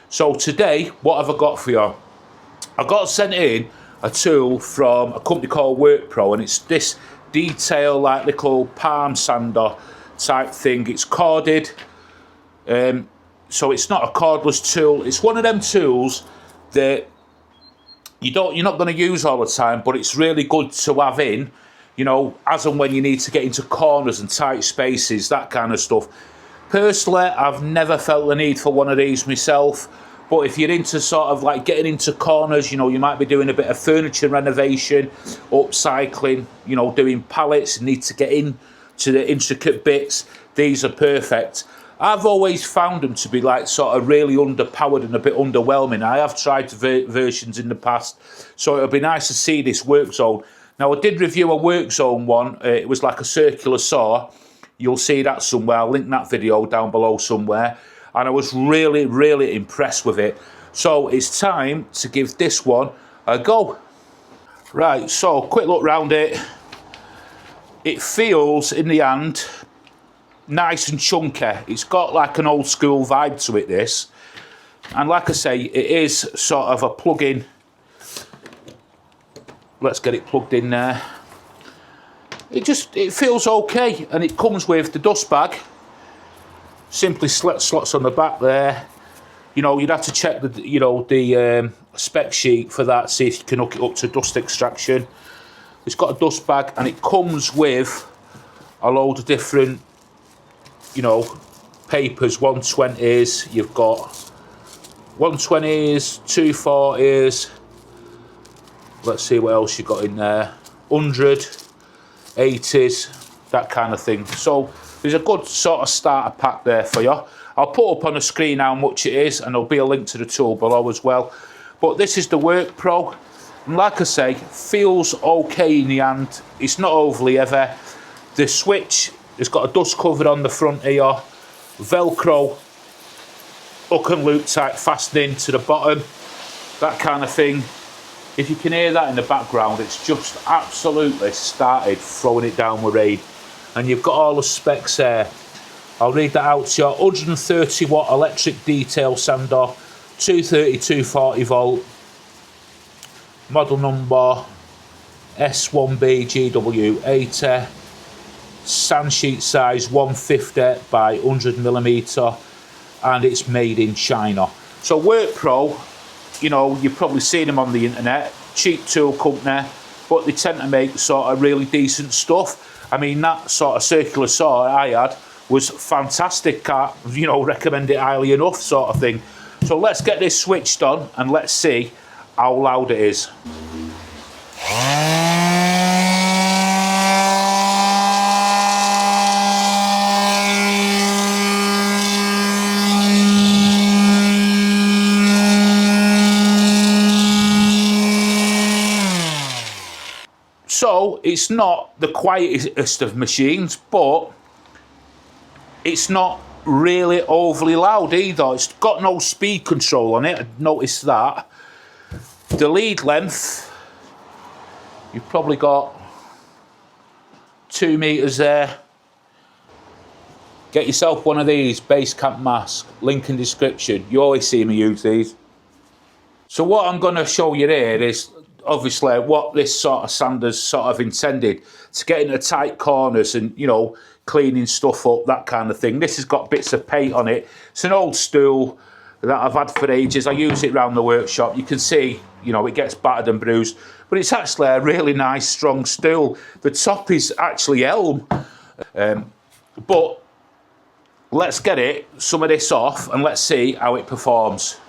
So today, what have I got for you? I got sent in a tool from a company called Workpro, and it's this detail like little palm sander type thing. It's corded, so it's not a cordless tool. It's one of them tools that you're not going to use all the time, but it's really good to have in, you know, as and when you need to get into corners and tight spaces, that kind of stuff. Personally, I've never felt the need for one of these myself, but if you're into sort of like getting into corners, you know, you might be doing a bit of furniture renovation, upcycling, you know, doing pallets, need to get in to the intricate bits, these are perfect. I've always found them to be like sort of really underpowered and a bit underwhelming. I have tried versions in the past, so it'll be nice to see this Work Zone. Now, I did review a Work Zone one. It was like a circular saw. You'll see that somewhere. I'll link that video down below somewhere. And I was really, really impressed with it. So it's time to give this one a go. Right, so quick look round it. It feels in the hand nice and chunky. It's got like an old school vibe to it, this. And like I say, it is sort of a plug-in. Let's get it plugged in there. It feels okay, and it comes with the dust bag. Simply slots on the back there. You know, you'd have to check the spec sheet for that, see if you can hook it up to dust extraction. It's got a dust bag, and it comes with a load of different, you know, papers. 120s, you've got 120s, 240s. Let's see what else you got in there. 100, 80s, that kind of thing. So there's a good sort of starter pack there for you. I'll put up on the screen how much it is, and there'll be a link to the tool below as well. But this is the Workpro, and like I say, feels okay in the hand. It's not overly heavy. The switch has got a dust cover on the front here, Velcro, hook and loop type fastening to the bottom, that kind of thing. If you can hear that in the background, it's just absolutely started throwing it down with rain. And you've got all the specs there. I'll read that out to you. 130 watt electric detail sander, 230, 240 volt, model number S1BGW80, sand sheet size 150 by 100mm, and it's made in China. So Workpro, you know, you've probably seen them on the internet, cheap tool company, but they tend to make sort of really decent stuff. I mean, that sort of circular saw I had was fantastic. Can't, you know, recommend it highly enough, sort of thing. So let's get this switched on and let's see how loud it is. So it's not the quietest of machines, but it's not really overly loud either. It's got no speed control on it, I noticed that. The lead length, you've probably got 2 meters there. Get yourself one of these Basecamp mask, link in description. You always see me use these. So what I'm going to show you here is obviously what this sort of sander's sort of intended, to get into tight corners and, you know, cleaning stuff up, that kind of thing. This has got bits of paint on it. It's an old stool that I've had for ages. I use it around the workshop. You can see, you know, it gets battered and bruised, but it's actually a really nice strong stool. The top is actually elm, but let's get some of this off and let's see how it performs.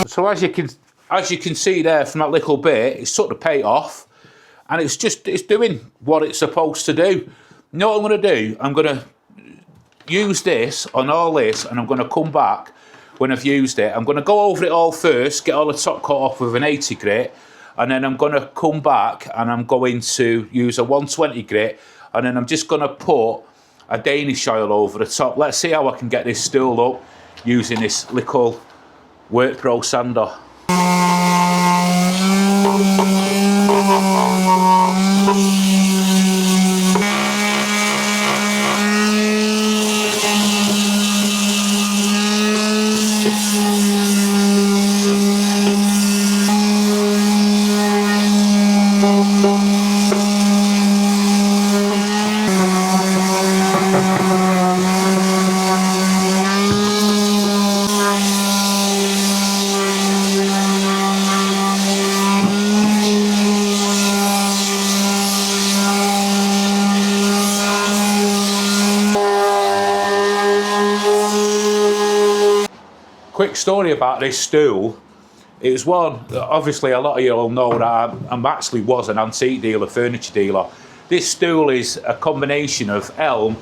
So as you can see there from that little bit, it's took the paint off, and it's doing what it's supposed to do. You know what I'm going to do? I'm going to use this on all this, and I'm going to come back when I've used it. I'm going to go over it all first, get all the top coat off with an 80 grit, and then I'm going to come back and I'm going to use a 120 grit, and then I'm just going to put a Danish oil over the top. Let's see how I can get this stool up using this little Workpro sander. Quick story about this stool. It was one, obviously a lot of you will know that I actually was an antique dealer, furniture dealer. This stool is a combination of elm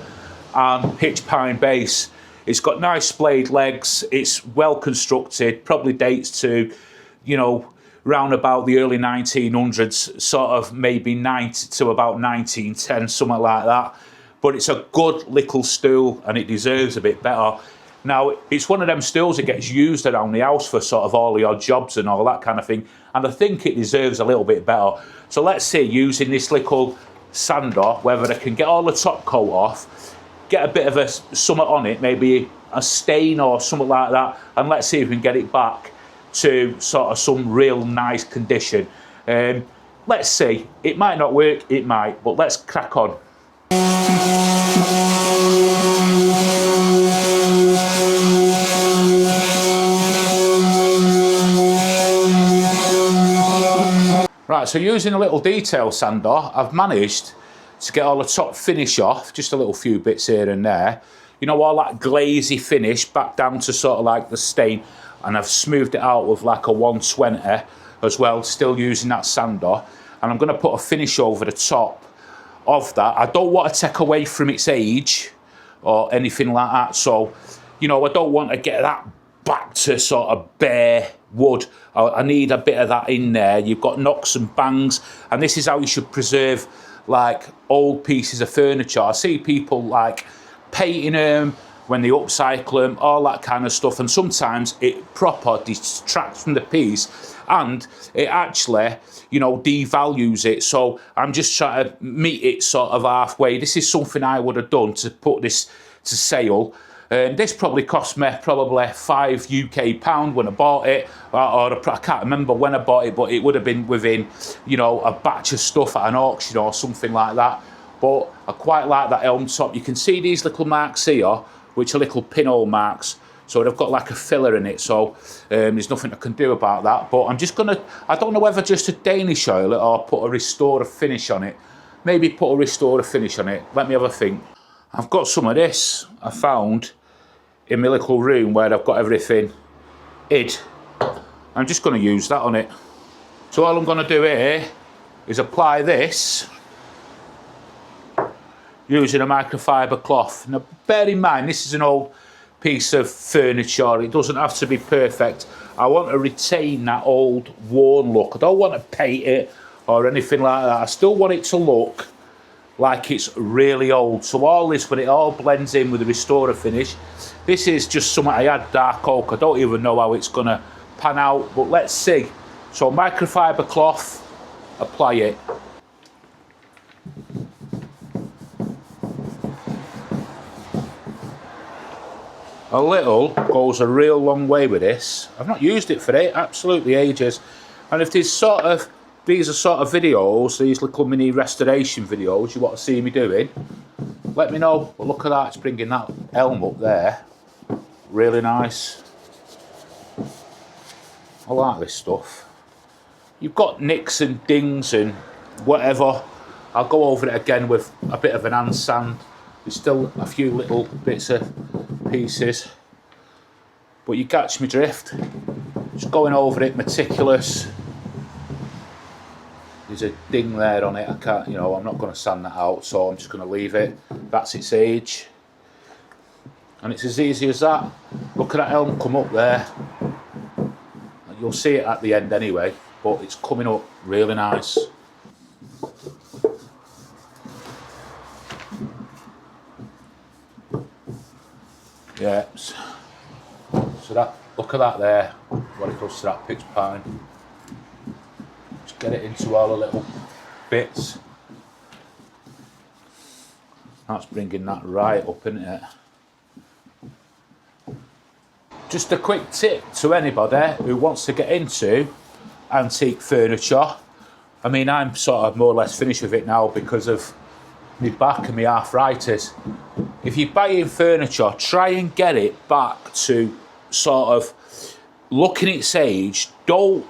and pitch pine base. It's got nice splayed legs, it's well constructed, probably dates to, you know, round about the early 1900s, sort of maybe 90 to about 1910, something like that. But it's a good little stool and it deserves a bit better. Now, it's one of them stools that gets used around the house for sort of all the odd jobs and all that kind of thing. And I think it deserves a little bit better. So let's see, using this little sander, whether I can get all the top coat off, get a bit of a something on it, maybe a stain or something like that. And let's see if we can get it back to sort of some real nice condition. Let's see, it might not work, it might, but let's crack on. Right, so using a little detail sander, I've managed to get all the top finish off, just a little few bits here and there. You know, all that glazy finish back down to sort of like the stain, and I've smoothed it out with like a 120 as well, still using that sander. And I'm going to put a finish over the top of that. I don't want to take away from its age or anything like that, so, you know, I don't want to get that back to sort of bare wood. I need a bit of that in there. You've got knocks and bangs, and this is how you should preserve like old pieces of furniture. I see people like painting them when they upcycle them, all that kind of stuff, and sometimes it proper detracts from the piece and it actually, you know, devalues it. So I'm just trying to meet it sort of halfway. This is something I would have done to put this to sale. This probably cost me probably £5 UK when I bought it, or I can't remember when I bought it, but it would have been within, you know, a batch of stuff at an auction or something like that. But I quite like that elm top. You can see these little marks here, which are little pinhole marks. So they've got like a filler in it, so there's nothing I can do about that. But I'm just gonna, I don't know whether just to Danish oil it or put a restorer finish on it. Maybe put a restorer finish on it. Let me have a think. I've got some of this I found in my little room where I've got everything hid. I'm just going to use that on it. So all I'm going to do here is apply this using a microfiber cloth. Now bear in mind, this is an old piece of furniture. It doesn't have to be perfect. I want to retain that old worn look. I don't want to paint it or anything like that. I still want it to look like it's really old. So all this, when it all blends in with the restorer finish, this is just something I had dark oak. I don't even know how it's gonna pan out, but let's see. So microfiber cloth, apply it. A little goes a real long way with this. I've not used it for absolutely ages. And if there's sort of, these are sort of videos, these little mini restoration videos you want to see me doing, let me know. But look at that, it's bringing that elm up there. Really nice. I like this stuff. You've got nicks and dings and whatever. I'll go over it again with a bit of an hand sand. There's still a few little bits of pieces, but you catch me drift. Just going over it meticulous. There's a ding there on it. I can't, you know, I'm not going to sand that out, so I'm just going to leave it. That's its age, and it's as easy as that. Look at that elm come up there. You'll see it at the end anyway, but it's coming up really nice. Yeah, so that, look at that there, what it does to that pitch pine. Just get it into all the little bits. That's bringing that right up, isn't it? Just a quick tip to anybody who wants to get into antique furniture. I mean, I'm sort of more or less finished with it now because of my back and my arthritis. If you're buying furniture, try and get it back to sort of looking its age. Don't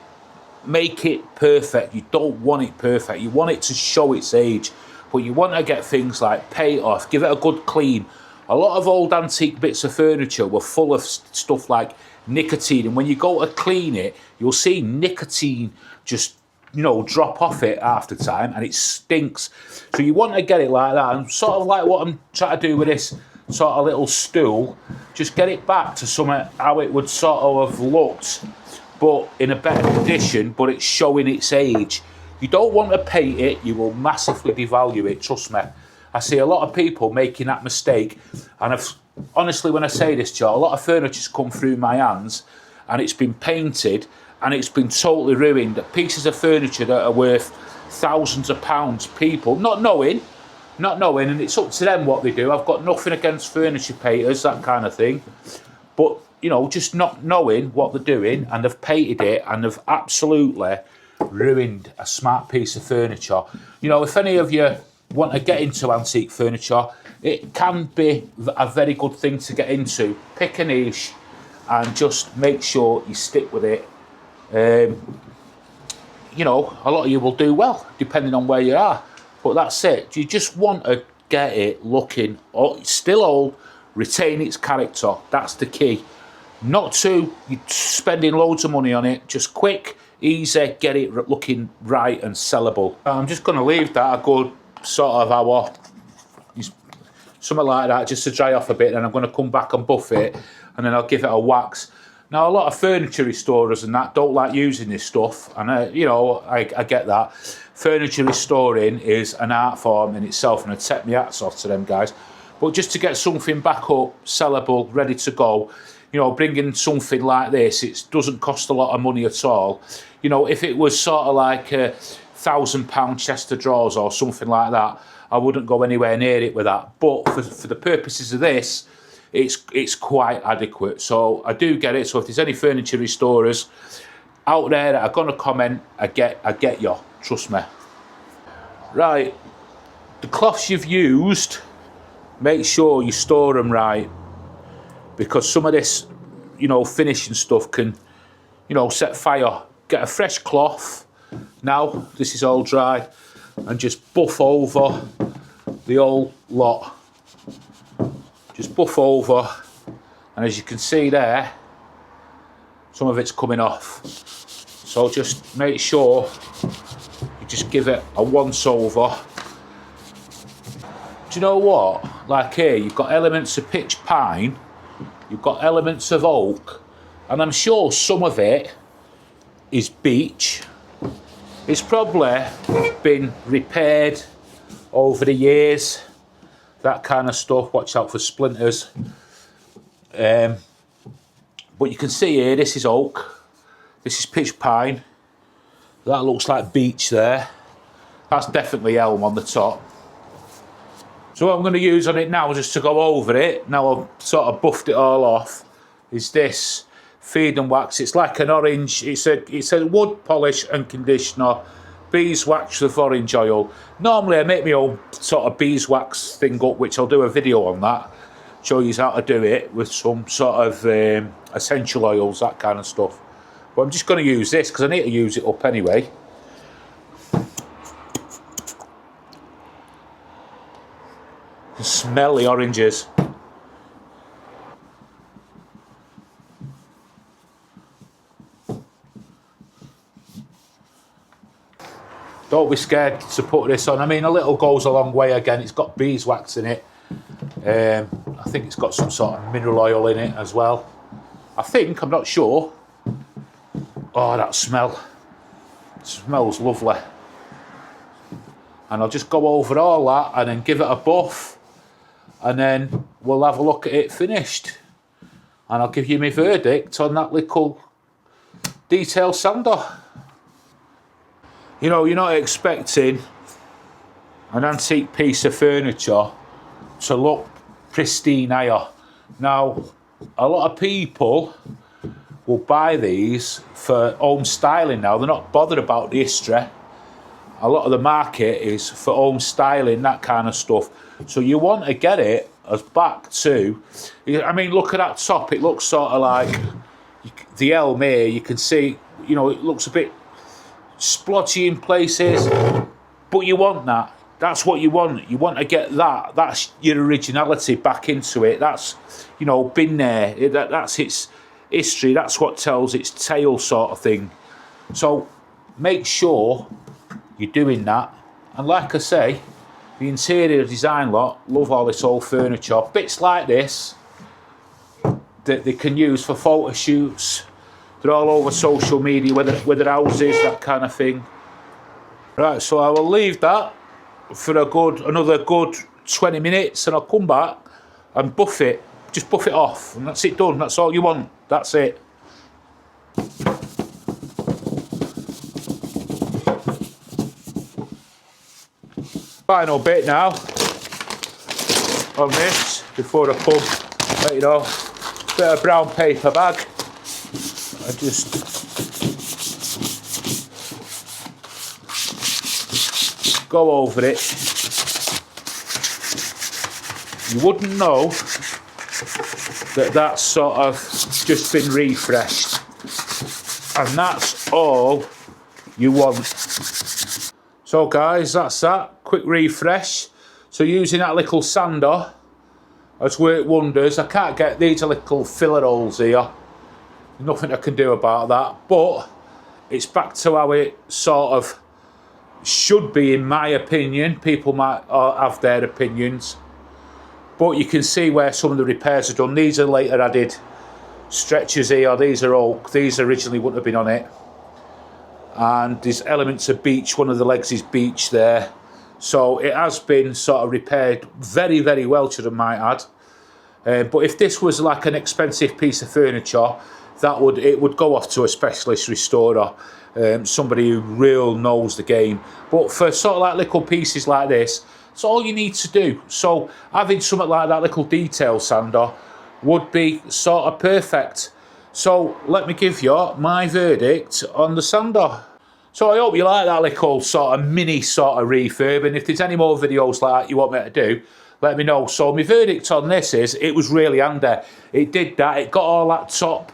make it perfect. You don't want it perfect. You want it to show its age. But you want to get things like paint off, give it a good clean. A lot of old antique bits of furniture were full of stuff like nicotine, and when you go to clean it, you'll see nicotine just, you know, drop off it after time, and it stinks. So you want to get it like that, and sort of like what I'm trying to do with this sort of little stool, just get it back to something how it would sort of have looked, but in a better condition, but it's showing its age. You don't want to paint it, you will massively devalue it, trust me. I see a lot of people making that mistake, and honestly, when I say this, Joe, a lot of furniture's come through my hands and it's been painted and it's been totally ruined. Pieces of furniture that are worth thousands of pounds, people not knowing, and it's up to them what they do. I've got nothing against furniture painters, that kind of thing, but you know, just not knowing what they're doing, and they've painted it and they've absolutely ruined a smart piece of furniture. You know, if any of you want to get into antique furniture, it can be a very good thing to get into. Pick a niche and just make sure you stick with it. You know, a lot of you will do well depending on where you are, but that's it. You just want to get it looking still old, retain its character. That's the key. Not to spending loads of money on it, just quick, easy, get it looking right and sellable. I'm just going to leave that a good sort of hour, something like that, just to dry off a bit, and I'm going to come back and buff it, and then I'll give it a wax. Now, a lot of furniture restorers and that don't like using this stuff, and you know, I get that. Furniture restoring is an art form in itself, and I take my hats off to them guys. But just to get something back up, sellable, ready to go, you know, bringing something like this, it doesn't cost a lot of money at all. You know, if it was sort of like a £1,000 chest of drawers or something like that, I wouldn't go anywhere near it with that. But for the purposes of this, it's quite adequate. So I do get it. So if there's any furniture restorers out there that are going to comment, I get you. Trust me. Right, the cloths you've used, make sure you store them right, because some of this, you know, finishing stuff can, you know, set fire. Get a fresh cloth. Now this is all dry, and just buff over the whole lot. Just buff over, and as you can see there, some of it's coming off. So just make sure you just give it a once over. Do you know what? Like here, you've got elements of pitch pine, you've got elements of oak, and I'm sure some of it is beech. It's probably been repaired over the years, that kind of stuff. Watch out for splinters. But you can see here, this is oak, this is pitch pine, that looks like beech there. That's definitely elm on the top. So what I'm going to use on it now, just to go over it, now I've sort of buffed it all off, is this feed and wax. It's like an orange, it's a wood polish and conditioner, beeswax with orange oil. Normally I make my own sort of beeswax thing up, which I'll do a video on that, show you how to do it with some sort of essential oils, that kind of stuff. But I'm just going to use this because I need to use it up anyway. Smell the oranges. Don't be scared to put this on. I mean, a little goes a long way. Again, it's got beeswax in it. I think it's got some sort of mineral oil in it as well. I think, I'm not sure. Oh, that smell. It smells lovely. And I'll just go over all that and then give it a buff. And then we'll have a look at it finished. And I'll give you my verdict on that little detail sander. You know, you're not expecting an antique piece of furniture to look pristine, are you? Now, a lot of people will buy these for home styling now. They're not bothered about the history. A lot of the market is for home styling, that kind of stuff. So you want to get it as back to, I mean, look at that top. It looks sort of like the elm here. You can see, you know, it looks a bit splotchy in places, but you want that. That's what you want. You want to get that. That's your originality back into it. That's, you know, been there. That's its history. That's what tells its tale, sort of thing. So make sure you're doing that. And like I say, the interior design lot love all this old furniture. Bits like this that they can use for photo shoots. They're all over social media, with their houses, that kind of thing. Right, so I will leave that for another good 20 minutes, and I'll come back and buff it. Just buff it off, and that's it done. That's all you want. That's it. Final bit now on this before I come. You know, bit of brown paper bag. I just go over it. You wouldn't know that that's sort of just been refreshed, and that's all you want. So guys, that's that quick refresh. So using that little sander has worked wonders. I can't get these little filler holes here. Nothing I can do about that, but it's back to how it sort of should be, in my opinion. People might have their opinions, but you can see where some of the repairs are done. These are later added stretchers here. These are oak. These originally wouldn't have been on it. And there's elements of beech. One of the legs is beech there. So it has been sort of repaired very, very well, should I might add. But if this was like an expensive piece of furniture, it would go off to a specialist restorer, somebody who really knows the game. But for sort of like little pieces like this, it's all you need to do. So having something like that little detail sander would be sort of perfect. So let me give you my verdict on the sander. So I hope you like that little sort of mini sort of refurb, and if there's any more videos like that you want me to do, let me know. So my verdict on this is, it was really handy. It did that. It got all that top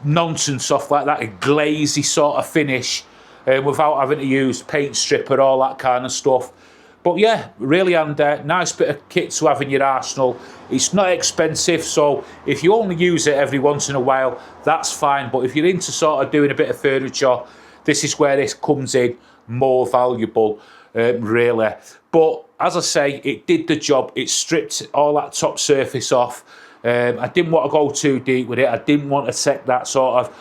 nonsense off, like that, a glazy sort of finish, without having to use paint stripper, all that kind of stuff. But yeah, really handy. Nice bit of kit to have in your arsenal. It's not expensive, so if you only use it every once in a while, that's fine. But if you're into sort of doing a bit of furniture, this is where this comes in more valuable, really. But as I say, it did the job. It stripped all that top surface off. I didn't want to go too deep with it. I didn't want to take that sort of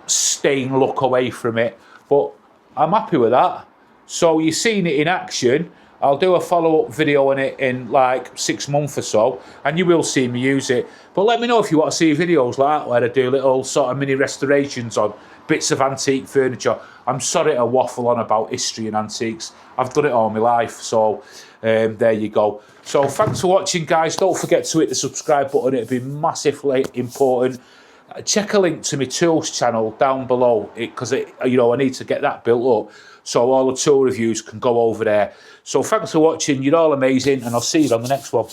stain look away from it. But I'm happy with that. So you've seen it in action. I'll do a follow-up video on it in like 6 months or so, and you will see me use it. But let me know if you want to see videos like that, where I do little sort of mini restorations on bits of antique furniture. I'm sorry to waffle on about history and antiques. I've done it all my life, so there you go. So thanks for watching, guys. Don't forget to hit the subscribe button. It'd be massively important. Check a link to my tools channel down below, because you know, I need to get that built up so all the tool reviews can go over there. So thanks for watching. You're all amazing, and I'll see you on the next one.